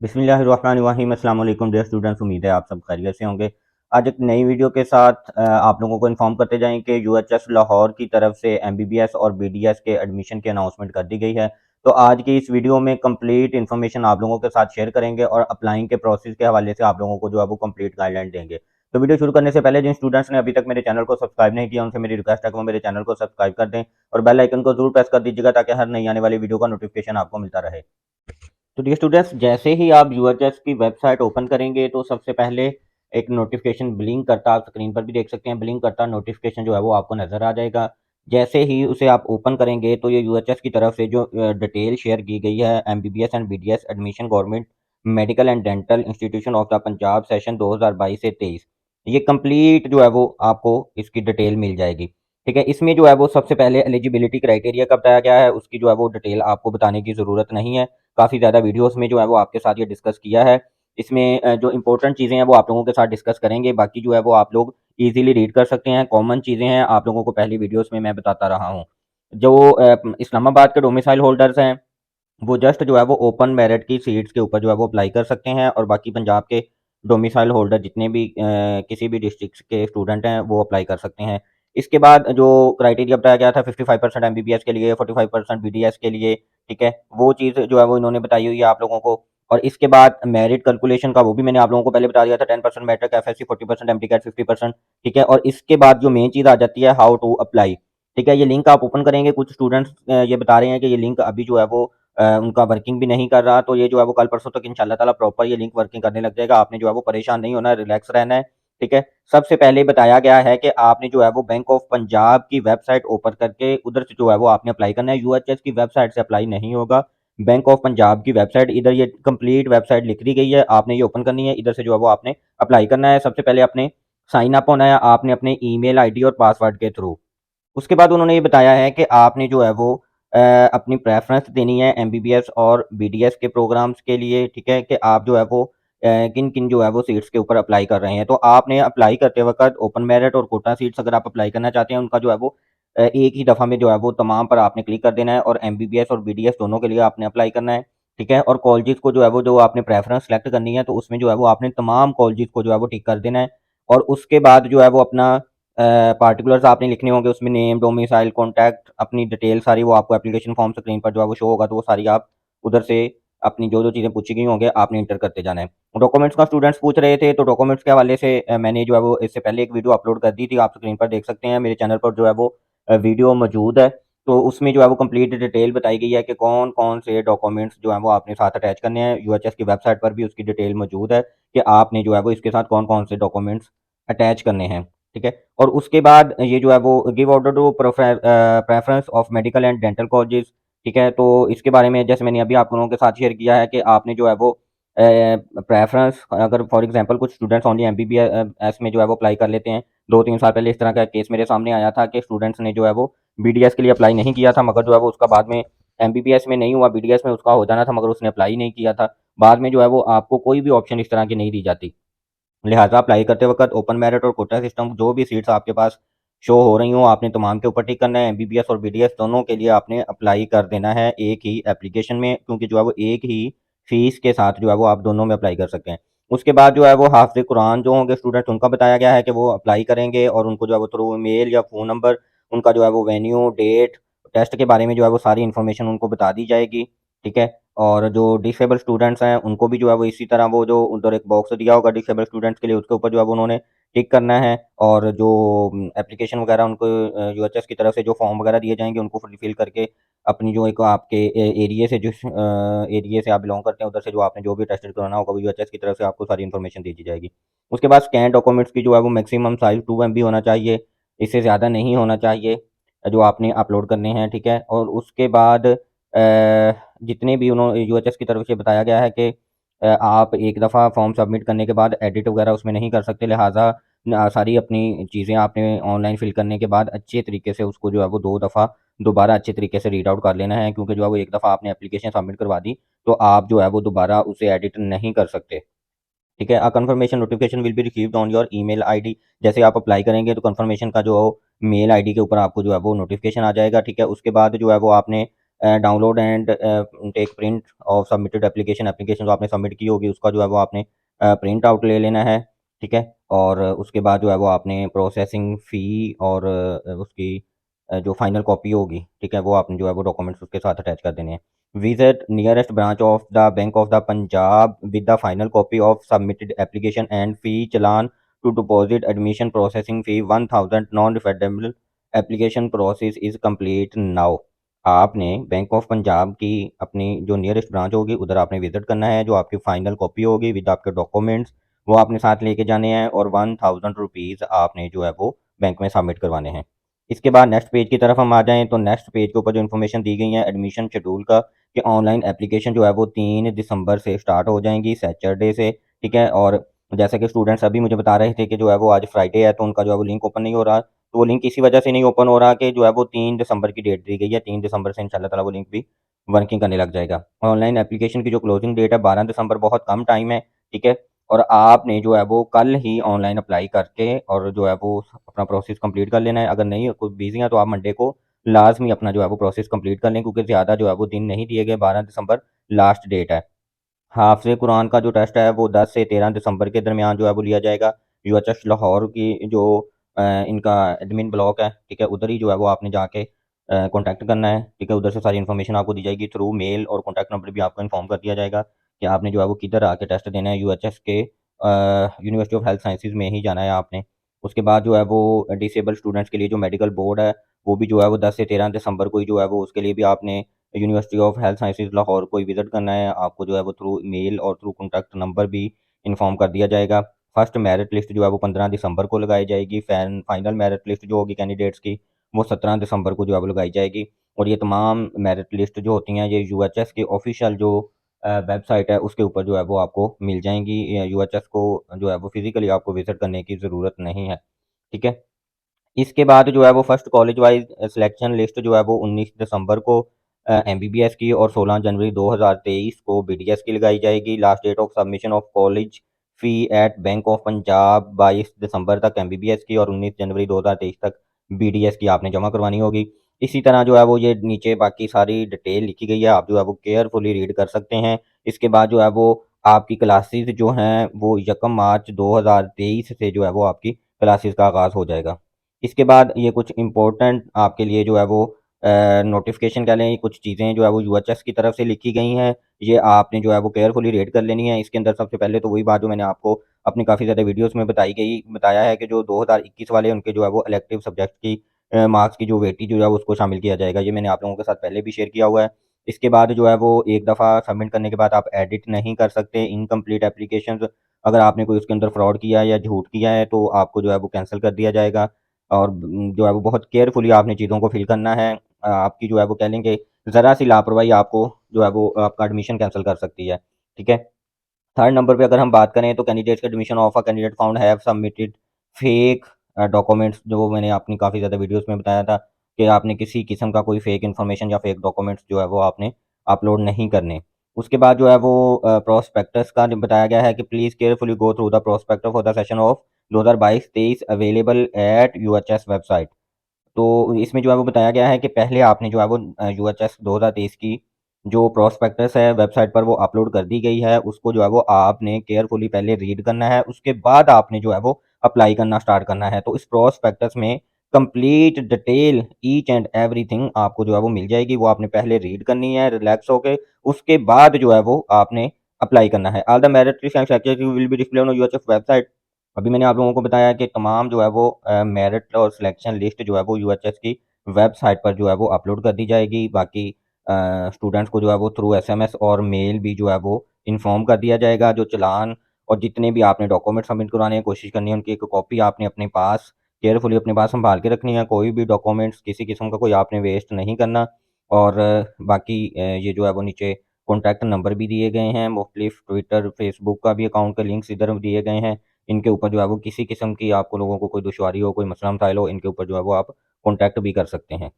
बिस्मिल्लाहिर्रहमानिर्रहीम अस्सलाम वालेकुम डियर स्टूडेंट्स, उम्मीद है आप सब खैरियत से होंगे। आज एक नई वीडियो के साथ आप लोगों को इन्फॉर्म करते जाएं कि यूएचएस लाहौर की तरफ से एमबीबीएस और बीडीएस के एडमिशन की अनाउंसमेंट कर दी गई है। तो आज की इस वीडियो में कंप्लीट इन्फॉर्मेशन आप लोगों के साथ शेयर करेंगे और अप्लाइंग के प्रोसेस के हवाले से आप लोगों को जो है वो कंप्लीट गाइडलाइन देंगे। तो वीडियो शुरू करने से पहले जिन स्टूडेंट्स ने अभी तक मेरे चैनल को सब्सक्राइब नहीं किया उनसे मेरी रिक्वेस्ट है कि वो मेरे चैनल को सब्सक्राइब कर दें और बेल आइकन को जरूर प्रेस कर दीजिएगा ताकि हर नई आने वाली वीडियो का नोटिफिकेशन आपको मिलता रहे। तो डियर स्टूडेंट्स, जैसे ही आप यूएचएस की वेबसाइट ओपन करेंगे तो सबसे पहले एक नोटिफिकेशन ब्लिंक करता, आप स्क्रीन पर भी देख सकते हैं, ब्लिंक करता नोटिफिकेशन जो है वो आपको नजर आ जाएगा। जैसे ही उसे आप ओपन करेंगे तो ये यूएचएस की तरफ से जो डिटेल शेयर की गई है, MBBS and BDS admission government medical and dental institution of the Punjab session 2022 से 23, ये कंप्लीट जो है वो आपको इसकी डिटेल मिल जाएगी। ठीक है, इसमें जो है वो सबसे पहले एलिजिबिलिटी क्राइटेरिया का बताया गया है, उसकी जो है वो डिटेल आपको बताने की ज़रूरत नहीं है। काफ़ी ज़्यादा वीडियोस में जो है वो आपके साथ ये डिस्कस किया है। इसमें जो इंपॉर्टेंट चीज़ें हैं वो आप लोगों के साथ डिस्कस करेंगे, बाकी जो है वो आप लोग ईज़िली रीड कर सकते हैं। कॉमन चीज़ें हैं, आप लोगों को पहली वीडियोस में मैं बताता रहा हूँ। जो इस्लामाबाद के डोमिसाइल होल्डर्स हैं वो जस्ट जो है वो ओपन मेरिट की सीट्स के ऊपर जो है वो अप्लाई कर सकते हैं और बाकी पंजाब के डोमिसाइल होल्डर जितने भी किसी भी डिस्ट्रिक्ट के स्टूडेंट हैं वो अप्लाई कर सकते हैं। इसके बाद जो क्राइटेरिया बताया गया था 55% एमबीबीएस के लिए, 45% बीडीएस के लिए, ठीक है, वो चीज़ जो है वो इन्होंने बताई हुई है आप लोगों को। और इसके बाद मेरिट कैलकुलेशन का वो भी मैंने आप लोगों को पहले बता दिया था, 10% मैट्रिक एफएससी, 40% एमटीकैट, 50%, ठीक है। और इसके बाद जो मेन चीज़ आ जाती है, हाउ टू अप्लाई। ठीक है, ये लिंक आप ओपन करेंगे, कुछ स्टूडेंट्स ये बता रहे हैं कि ये लिंक अभी जो है वो उनका वर्किंग भी नहीं कर रहा, तो ये जो है वो कल परसों तक इंशाल्लाह ताला प्रॉपर ये लिंक वर्किंग करने लग जाएगा। आपने जो है वो परेशान नहीं होना है, रिलैक्स रहना है, ठीक है। सबसे पहले बताया गया है कि आपने जो है वो बैंक ऑफ पंजाब की वेबसाइट ओपन करके उधर से जो है वो आपने अप्लाई करना है। यूएचएस की वेबसाइट से अप्लाई नहीं होगा, बैंक ऑफ पंजाब की वेबसाइट, इधर ये कंप्लीट वेबसाइट लिख दी गई है, आपने ये ओपन करनी है, इधर से जो है वो आपने अप्लाई करना है। सबसे पहले आपने साइन अप होना है, आपने अपने ईमेल आईडी और पासवर्ड के थ्रू। उसके बाद उन्होंने ये बताया है कि आपने जो है वो अपनी प्रेफ़रेंस देनी है एमबीबीएस और बीडीएस के प्रोग्राम्स के लिए, ठीक है, कि आप जो है वो किन-किन जो है वो सीट्स के ऊपर अप्लाई कर रहे हैं। तो आपने अप्लाई करते वक़्त ओपन मेरिट और कोटा सीट्स अगर आप अप्लाई करना चाहते हैं, उनका जो है वो एक ही दफ़ा में जो है वो तमाम पर आपने क्लिक कर देना है और एमबीबीएस और बीडीएस दोनों के लिए आपने अप्लाई करना है, ठीक है। और कॉलेजेस को जो है वो जो आपने प्रेफ़रेंस सेलेक्ट करनी है, तो उसमें जो है वो आपने तमाम कॉलेजेस को जो है वो टिक कर देना है और उसके बाद जो है वो अपना पार्टिकुलर्स आपने लिखने होंगे, उसमें नेम, डोमिसाइल, कॉन्टैक्ट, अपनी डिटेल सारी वो आपको एप्लीकेशन फॉर्म स्क्रीन पर जो है वो शो होगा, तो वो सारी आप उधर से अपनी जो-जो चीज़ें पूछी गई होंगी आपने एंटर करते जाना है। डॉक्यूमेंट्स का स्टूडेंट्स पूछ रहे थे, तो डॉक्यूमेंट्स के हवाले से मैंने जो है वो इससे पहले एक वीडियो अपलोड कर दी थी, आप स्क्रीन पर देख सकते हैं। मेरे चैनल पर जो है वो वीडियो मौजूद है, तो उसमें जो है वो कंप्लीट डिटेल बताई गई है कि कौन-कौन से डॉक्यूमेंट्स जो हैं वो आपने साथ अटैच करने हैं। यूएचएस की वेबसाइट पर भी उसकी डिटेल मौजूद है कि आपने जो है वो इसके साथ कौन-कौन से डॉक्यूमेंट्स अटैच करने हैं, ठीक है। और उसके बाद ये जो है वो give order to preference of medical and dental colleges, ठीक है। तो इसके बारे में जैसे मैंने अभी आप लोगों के साथ शेयर किया है कि आपने जो है वो प्रेफरेंस, अगर फॉर एग्जांपल कुछ स्टूडेंट्स ओनली एमबीबीएस में जो है वो अप्लाई कर लेते हैं। 2-3 साल पहले इस तरह का केस मेरे सामने आया था कि स्टूडेंट्स ने जो है वो बीडीएस के लिए अप्लाई नहीं किया था, मगर जो है वो उसका बाद में एमबीबीएस में नहीं हुआ, बीडीएस में उसका हो जाना था, मगर उसने अप्लाई नहीं किया था। बाद में जो है वो आपको कोई भी ऑप्शन इस तरह की नहीं दी जाती। लिहाजा अप्लाई करते वक़्त ओपन मेरिट और कोटा सिस्टम जो भी सीट्स आपके पास शो हो रही हों, आपने तमाम के ऊपर टिक करना है। एमबीबीएस और बीडीएस दोनों के लिए आपने अप्लाई कर देना है एक ही एप्लीकेशन में, क्योंकि जो है वो एक ही फ़ीस के साथ जो है वो आप दोनों में अप्लाई कर सकते हैं। उसके बाद जो है वो हाफ़िज़ कुरान जो होंगे स्टूडेंट्स, उनका बताया गया है कि वो अप्लाई करेंगे और उनको जो है वो थ्रू मेल या फ़ोन नंबर उनका जो है वो वेन्यू, डेट, टेस्ट के बारे में जो है वो सारी इन्फॉर्मेशन उनको बता दी जाएगी, ठीक है। और जो डिसेबल स्टूडेंट्स हैं उनको भी जो है वो इसी तरह वो जो उधर एक बॉक्स दिया होगा डिसेबल स्टूडेंट्स के लिए, उसके ऊपर जो है वो उन्होंने टिक करना है और जो एप्लीकेशन वगैरह उनको यूएचएस की तरफ से जो फॉर्म वगैरह दिए जाएंगे उनको फिल करके अपनी जो एक आपके एरिया से जिस एरिया से आप बिलोंग करते हैं उधर से जो आपने जो भी टेस्टेड कराना होगा वो यूएचएस की तरफ से आपको सारी इन्फॉर्मेशन दी जाएगी। उसके बाद स्कैन डॉक्यूमेंट्स की जो है वो मैक्सिमम साइज 2 MB होना चाहिए, इससे ज़्यादा नहीं होना चाहिए जो आपने अपलोड करने हैं, ठीक है। और उसके बाद जितने भी उन्होंने यूएचएस की तरफ से बताया गया है कि आप एक दफ़ा फॉर्म सबमिट करने के बाद एडिट वगैरह उसमें नहीं कर सकते, लिहाजा सारी अपनी चीज़ें आपने ऑनलाइन फिल करने के बाद अच्छे तरीके से उसको जो है वो 2 दफ़ा दोबारा अच्छे तरीके से रीड आउट कर लेना है, क्योंकि जो है वो एक दफ़ा आपने एप्लीकेशन सबमिट करवा दी, तो आप जो है वो दोबारा उसे एडिट नहीं कर सकते। ठीक है, confirmation notification will be received on your email ID. जैसे आप अप्लाई करेंगे तो कंफर्मेशन का जो मेल आईडी के ऊपर आपको जो है वो नोटिफिकेशन आ जाएगा, ठीक है। उसके बाद जो है वो आपने download and take print of submitted application जो आपने सबमिट की होगी उसका जो है वो आपने प्रिंट आउट ले लेना है, ठीक है। और उसके बाद जो है वो आपने प्रोसेसिंग फ़ी और उसकी जो फाइनल कॉपी होगी, ठीक है, वो आपने जो है वो डॉक्यूमेंट्स उसके साथ अटैच कर देने हैं। Visit nearest branch of the bank of the Punjab with the final copy of submitted application and fee challan to deposit admission processing fee 1000 non refundable application process is complete now. आपने bank of Punjab की अपनी जो nearest branch होगी उधर आपने visit करना है। जो आपकी फाइनल कॉपी होगी विद आपके डॉक्यूमेंट्स वो आपने साथ लेके जाने हैं और 1000 रुपीज़ आपने जो है वो बैंक में सबमिट करवाने हैं। इसके बाद नेक्स्ट पेज की तरफ हम आ जाएँ तो नेक्स्ट पेज के ऊपर जो इन्फॉर्मेशन दी गई है एडमिशन शेड्यूल का, कि ऑनलाइन एप्लीकेशन जो है वो 3 दिसंबर से स्टार्ट हो जाएँगी सैटरडे से, ठीक है। और जैसा कि स्टूडेंट्स अभी मुझे बता रहे थे कि जो है वो आज फ्राइडे है तो उनका जो है वो लिंक ओपन नहीं हो रहा। तो वो लिंक इसी वजह से नहीं ओपन हो रहा कि जो है वो 3 दिसंबर की डेट दी गई है। 3 दिसंबर से इंशाल्लाह ताला वो लिंक भी वर्किंग करने लग जाएगा। ऑनलाइन एप्लीकेशन की जो क्लोजिंग डेट है 12 दिसंबर, बहुत कम टाइम है, ठीक है। और आपने जो है वो कल ही ऑनलाइन अप्लाई करके और जो है वो अपना प्रोसेस कंप्लीट कर लेना है। अगर नहीं कोई बिज़ी हैं तो आप मंडे को लाज़मी अपना जो है वो प्रोसेस कंप्लीट कर लें, क्योंकि ज़्यादा जो है वो दिन नहीं दिए गए, 12 दिसंबर लास्ट डेट है। हाफ़िज़ कुरान का जो टेस्ट है वो 10 से 13 दिसंबर के दरमियान जो है वो लिया जाएगा। यूएचएस लाहौर की जो इनका एडमिन ब्लॉक है, ठीक है, उधर ही जो है वो आपने जाके कॉन्टैक्ट करना है, ठीक है। उधर से सारी इन्फॉर्मेशन आपको दी जाएगी थ्रू मेल, और कॉन्टैक्ट नंबर भी आपको इन्फॉर्म कर दिया जाएगा कि आपने जो है वो किधर आके टेस्ट देना है। यूएचएस के यूनिवर्सिटी ऑफ हेल्थ साइंसेज़ में ही जाना है आपने। उसके बाद जो है वो डिसेबल स्टूडेंट्स के लिए जो मेडिकल बोर्ड है, वो भी जो है वो 10 से 13 दिसंबर को ही जो है वो उसके लिए भी आपने university of health sciences Lahore को ही विज़िट करना है। आपको जो है वो थ्रू मेल और थ्रू कॉन्टैक्ट नंबर भी इन्फॉर्म कर दिया जाएगा। फर्स्ट मेरिट लिस्ट जो है वो 15 दिसंबर को लगाई जाएगी। फाइनल मेरिट लिस्ट जो होगी कैंडिडेट्स की वो 17 दिसंबर को जो है वो लगाई जाएगी। और ये तमाम मेरिट लिस्ट जो होती हैं ये यूएचएस की ऑफ़िशियल जो वेबसाइट है उसके ऊपर जो है वो आपको मिल जाएँगी। यूएचएस को जो है वो फ़िज़िकली आपको विज़िट करने की ज़रूरत नहीं है, ठीक है। इसके बाद जो है वो first college wise selection list जो है वो 19 दिसंबर को एमबीबीएस की और 16 जनवरी 2023 को बीडीएस की लगाई जाएगी। Last date of submission of college fee at bank of Punjab 22 दिसंबर तक एमबीबीएस की और 19 जनवरी 2023 तक बीडीएस की आपने जमा करवानी होगी। इसी तरह जो है वो ये नीचे बाकी सारी डिटेल लिखी गई है, आप जो है वो केयरफुली रीड कर सकते हैं। इसके बाद जो है वो आपकी क्लासेस जो हैं वो 1 मार्च 2023 से जो है वो आपकी क्लासेस का आगाज़ हो जाएगा। इसके बाद ये कुछ इम्पोर्टेंट आपके लिए जो है वो नोटिफ़िकेशन कह लें, कुछ चीज़ें जो है वो यूएचएस की तरफ से लिखी गई हैं, ये आपने जो है वो केयरफुली रीड कर लेनी है। इसके अंदर सबसे पहले तो वही बात जो मैंने आपको अपनी काफ़ी ज़्यादा वीडियोज़ में बताया है कि जो 2021 वाले उनके जो है वो इलेक्टिव सब्जेक्ट की मार्क्स की जो वेटेज जो है वो उसको शामिल किया जाएगा। ये मैंने आप लोगों के साथ पहले भी शेयर किया हुआ है। इसके बाद जो है वो एक दफ़ा सबमिट करने के बाद आप एडिट नहीं कर सकते इनकम्प्लीट एप्लीकेशंस। अगर आपने कोई उसके अंदर फ्रॉड किया है या झूठ किया है तो आपको जो है वो कैंसल कर दिया जाएगा। और जो है वो बहुत केयरफुली आपने चीज़ों को फिल करना है। आपकी जो है वो कह लें कि ज़रा-सी लापरवाही आपको जो है वो आपका एडमिशन कैंसल कर सकती है, ठीक है। थर्ड नंबर पे अगर हम बात करें तो कैंडिडेट्स के admission of a candidate found have submitted fake documents, जो मैंने अपनी काफ़ी ज़्यादा वीडियोज़ में बताया था कि आपने किसी किस्म का कोई फेक इन्फॉर्मेशन या फेक डॉक्यूमेंट्स जो है वो आपने अपलोड नहीं करने। उसके बाद जो है वो प्रोस्पेक्टस का जो बताया गया है कि please carefully go through the prospectus for the session of 2022-23 available at UHS website. तो इसमें जो है वो बताया गया है कि पहले आपने जो है वो यूएचएस 2023 की जो प्रोस्पेक्टस है वेबसाइट पर वो अपलोड कर दी गई है, उसको जो है वो आपने केयरफुली पहले रीड करना है, उसके बाद आपने जो है वो अप्लाई करना स्टार्ट करना है। तो इस प्रोस्पेक्टस में complete detail each and everything आपको जो है वो मिल जाएगी, वो आपने पहले रीड करनी है रिलैक्स होके, उसके बाद जो है वो आपने अप्लाई करना है। All the merit list and certificate will be display on UHS website. अभी मैंने आप लोगों को बताया कि तमाम जो है वो मेरिट और सिलेक्शन लिस्ट जो है वो यूएचएस की वेबसाइट पर जो है वो अपलोड कर दी जाएगी। बाकी स्टूडेंट्स को जो है वो थ्रू एसएमएस और मेल भी जो है वो इन्फॉर्म कर दिया जाएगा। जो चालान और जितने भी आपने डॉक्यूमेंट सबमिट करवाने हैं कोशिश करनी है उनकी एक कॉपी आपने अपने पास केयरफुली अपने पास संभाल के रखनी है। कोई भी डॉक्यूमेंट्स किसी किस्म का कोई आपने वेस्ट नहीं करना। और बाकी ये जो है वो नीचे कॉन्टैक्ट नंबर भी दिए गए हैं, मुख्तलिफ ट्विटर फेसबुक का भी अकाउंट के लिंक्स इधर दिए गए हैं। इनके ऊपर जो है वो किसी किस्म की आपको लोगों को कोई दुश्वारी हो, कोई मसला मसाइल हो, इनके ऊपर जो है वो आप कॉन्टैक्ट भी कर सकते हैं।